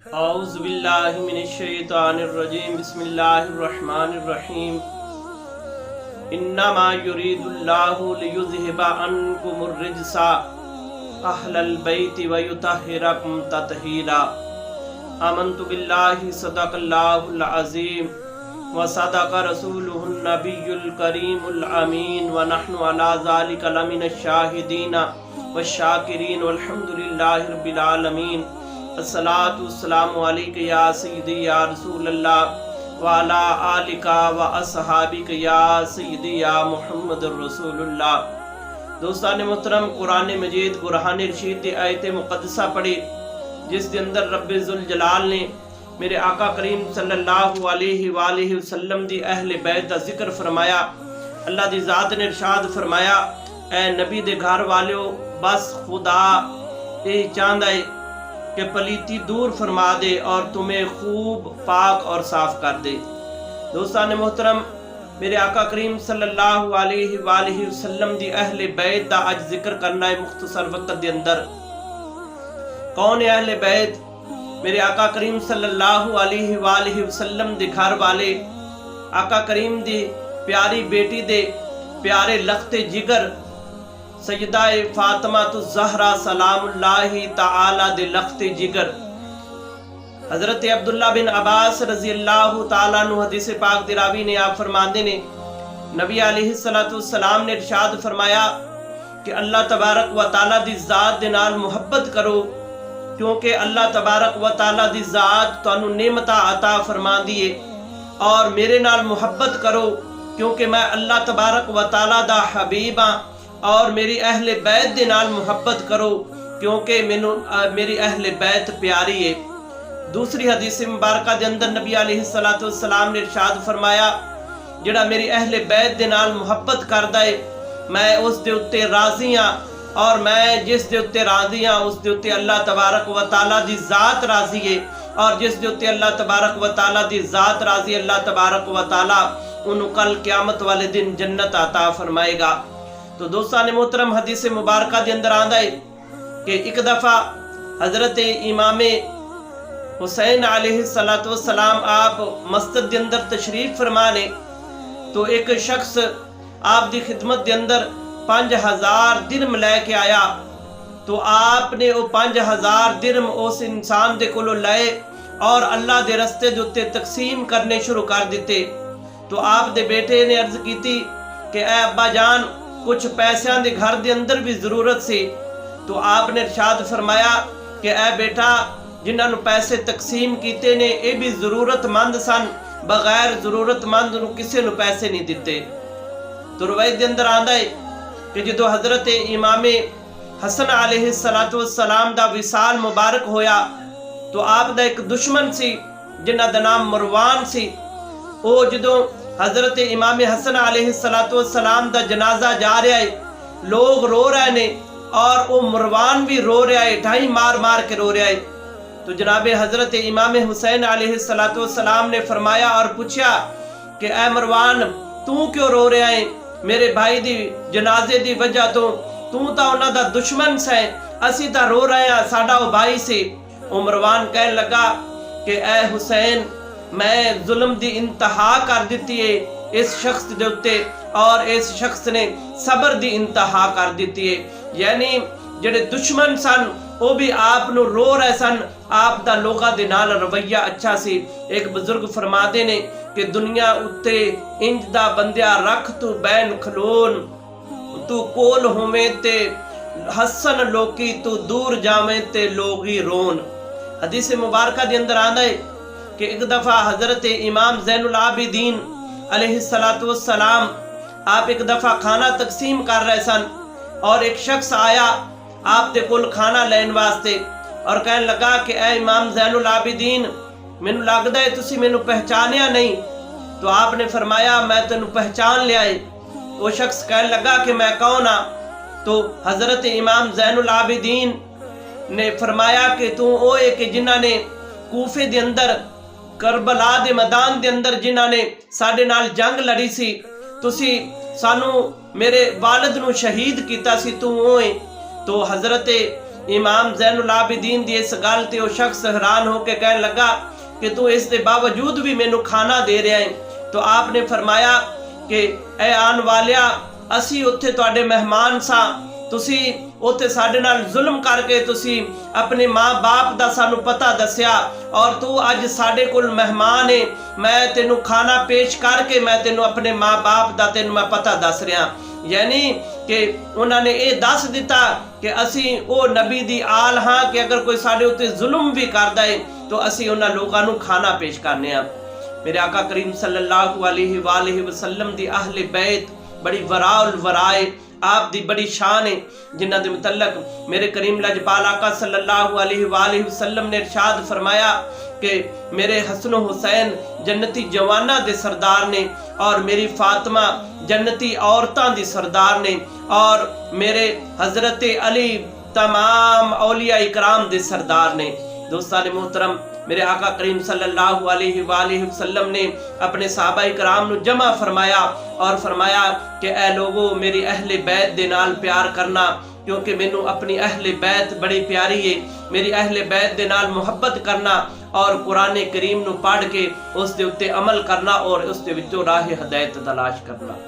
औज़ुबिल्लाहि मिनश्शैतानिर्रजीम बिस्मिल्लाहिर्रहमानिर्रहीम। इन्नमा युरीदुल्लाहु लियुज़हिबा अन्कुमुर्रिज्सा अह्लल बैति व युतहिरकुम तत्हीरा। आमन्तु बिल्लाहि सदक़ल्लाहुल अज़ीम व सदक़ रसूलुहुन नबियुल करीमुल अमीन व नहनु अला ज़ालिका लमिनश शाहिदीन व शाकिरीन वल्हम्दुलिल्लाहि रब्बिल आलमीन। अस्सलातु वस्सलामु अलैका या सय्यदी या रसूलल्लाह व अला आलिका व अस्हाबिका या सय्यदी या मुहम्मदुर रसूलुल्लाह। दोस्तान मोहतरम, कुरान मजीद बुरहान रशीद दी आयत मुक़द्दसा पढ़ी जिस दे अंदर रब्बे जुल जलाल ने मेरे आका करीम सल्लल्लाहु अलैहि वसल्लम दी अहले बैत दा जिक्र फरमाया। अल्लाह दी ज़ात ने इरशाद फरमाया, ए नबी दे घर वालों, बस खुदा ये चाहता है कि पलीती दूर फरमा दे और तुम्हें खूब पाक और साफ कर दे। दोस्तान मोहतरम, मेरे आका करीम सल्लल्लाहु अलैहि वसल्लम दी अहले बैत दा अज जिक्र करना है मुख्तसर वक्त दे अंदर। कौन है अहले बैत? मेरे आका करीम सल्लल्लाहु अलैहि वसल्लम दे घर वाले, आका करीम दी प्यारी बेटी दे प्यारे लख्ते जिगर सैयदा फातिमा ज़हरा सलामुल्लाहि ताला दे लख्ते जिगर हजरत अब्दुल्ला बिन अब्बास रजी अल्लाह ताला अन्हु हदीस पाक दी रावी ने आप फरमाते ने नबी अलैहिस्सलाम ने इरशाद फरमाया कि अल्लाह तबारक व ताला दी ज़ात दे नाल मुहब्बत करो, क्योंकि अल्लाह तबारक व ताला दी ज़ात तुहानू नेमता अता फरमांदी है। और मेरे नाल मुहब्बत करो क्योंकि मैं अल्लाह तबारक व ताला दा हबीब हाँ। और मेरी अहले बैत दे नाल मुहब्बत करो क्योंकि मैनू मेरी अहले बैत प्यारी है। दूसरी हदीस मुबारका दे अंदर नबी अलैहिस्सलाम ने इरशाद फरमाया, जिहड़ा मेरी अहले बैत दे नाल मुहब्बत करदा है मैं उस दे उत्ते राज़ी हाँ, और मैं जिस दे उत्ते राज़ी हाँ उस दे उत्ते अल्लाह तबारक व ताला दी ज़ात राज़ी है। और जिस दे उत्ते अल्लाह तबारक व ताला दी ज़ात राज़ी, अल्लाह तबारक व ताला उन्हें कल क़यामत वाले दिन जन्नत अता फरमाएगा। तो दोस्तान मोहतरम, हदीस मुबारका के अंदर आंदा है कि एक दफ़ा हज़रत इमाम हुसैन अलैहिस्सलाम आप मस्जिद के अंदर तशरीफ फरमाने, तो एक शख्स आप दी खिदमत के अंदर 5000 दिरहम लैके आया। तो आपने वो 5000 दिरहम उस इंसान दे कोलों लाए और अल्लाह दे रस्ते दे उत्ते तकसीम करने शुरू कर दिते। तो आप दे बेटे ने अर्ज की कि ऐ अब्बा जान, कुछ पैसों के घर के अंदर भी जरूरत सी। तो आपने इरशाद फरमाया कि ऐ बेटा, जिन्होंने पैसे तकसीम किए ने ये भी जरूरतमंद सन, बगैर जरूरतमंद नूं किसी नूं पैसे नहीं दिते। तो रवायत के अंदर आंदा है कि जो हजरत इमाम हसन अलैहिस्सलाम दा विसाल मुबारक होया, तो आप दा एक दुश्मन सी जिन्हां दा नाम मरवान सी। वो जो हजरत इमाम हसन अलैहिस्सलाम दा जनाजा जा रहा है, लोग रो रहे ने और वो मरवान भी रो रहा है, ढाई मार मार के रो रहा है। तो जनाब हजरत इमाम हुसैन अलैहिस्सलाम ने फरमाया और पूछा कि ऐ मरवान, तू क्यों रो रहा है? मेरे भाई दी जनाजे दी वजह तो तू तो उन्हां दा दुश्मन से, असी तो रो रहे हैं, साडा वो भाई से। वो मरवान कह लगा कि ऐ हुसैन, मैं जुल्म दी इंतहा कर दी है इस शख्स दे उत्ते, और इस शख्स ने सबर दी इंतहा कर दी है। यानी जेडे दुश्मन सन वो भी आप नु रो रहे सन, आप दा लोगा दे नाल रवैया अच्छा सी। एक बुजुर्ग फरमाते ने कि दुनिया उत्ते इंज दा बंदिया रख तू बैन खलोन, तू कोल होवे ते हसन लोकी, तू दूर जावे ते लोगी रोन। हदीस मुबारका दे अंदर आंदा है कि एक दफ़ा हज़रत इमाम ज़ैनुल आबिदीन अलैहिस्सलाम आप एक दफ़ा खाना तकसीम कर रहे सन, और एक शख्स आया आप दे कोल खाना लैन वास्ते और कहने लगा कि ऐ इमाम ज़ैनुल आबिदीन, मैनू लगदा है तुसी मैनू पहचानिया नहीं। तो आपने फरमाया मैं तेनू पहचान लिया है। वो शख्स कहने लगा कि मैं कौन हाँ? तो हज़रत इमाम ज़ैनुल आबिदीन ने फरमाया कि तू वो है कि जिन्हां ने कूफे दे अंदर करबला दे मैदान दे अंदर जिन्हां ने साडे नाल जंग लड़ी सी, तुसी सानू मेरे वालिद नू शहीद कीता सी, तू ओ है। तो हज़रत इमाम ज़ैनुल आबिदीन दी इस गल ते वो शख्स हैरान होकर कहने लगा कि तू इस दे बावजूद भी मैनू खाना दे रहा है। तो आपने फरमाया कि ए आन वालिया, असी उत्थे तुहाडे मेहमान सा, तुसी उत्थे साडे नाल जुल्म करके तुसी अपने माँ बाप दा सानू पता दस्या और तू अज साडे कोल मेहमान है। मैं तेनू खाना पेश करके मैं तेनू अपने माँ बाप दा तेनू मैं पता दस रहा, यानी कि उन्होंने ये दस दिता कि असी वो नबी दी आल हाँ कि अगर कोई साडे उत्ते जुल्म भी करदा है तो असी उन्हां लोकां नू खाना पेश करने आ। मेरे आका करीम सल्लल्लाहु अलैहि वसल्लम दी अहले बैत बड़ी वराउल वराए, आप दी बड़ी शान है, जिन्हां दे मुतल्लक मेरे करीम लजपाल आका सल्लल्लाहु अलैहि वसल्लम ने इरशाद फरमाया कि मेरे हसन हुसैन जन्नती जवाना दे सरदार ने और मेरी फातिमा जन्नती औरतां दी सरदार ने और मेरे हजरत अली तमाम औलिया इकराम दे सरदार ने। दोस्तान मोहतरम, मेरे आका करीम सल्लल्लाहु अलैहि वसल्लम ने अपने सहाबा इकराम नु जमा फरमाया और फरमाया कि ए लोगो, मेरी अहले बैत दे नाल प्यार करना, क्योंकि मैनू अपनी अहले बैत बड़ी प्यारी है। मेरी अहले बैत दे नाल मुहब्बत करना और कुरान करीम नु पढ़ के उस दे उत्ते अमल करना और उस दे विचों राह हदायत तलाश करना।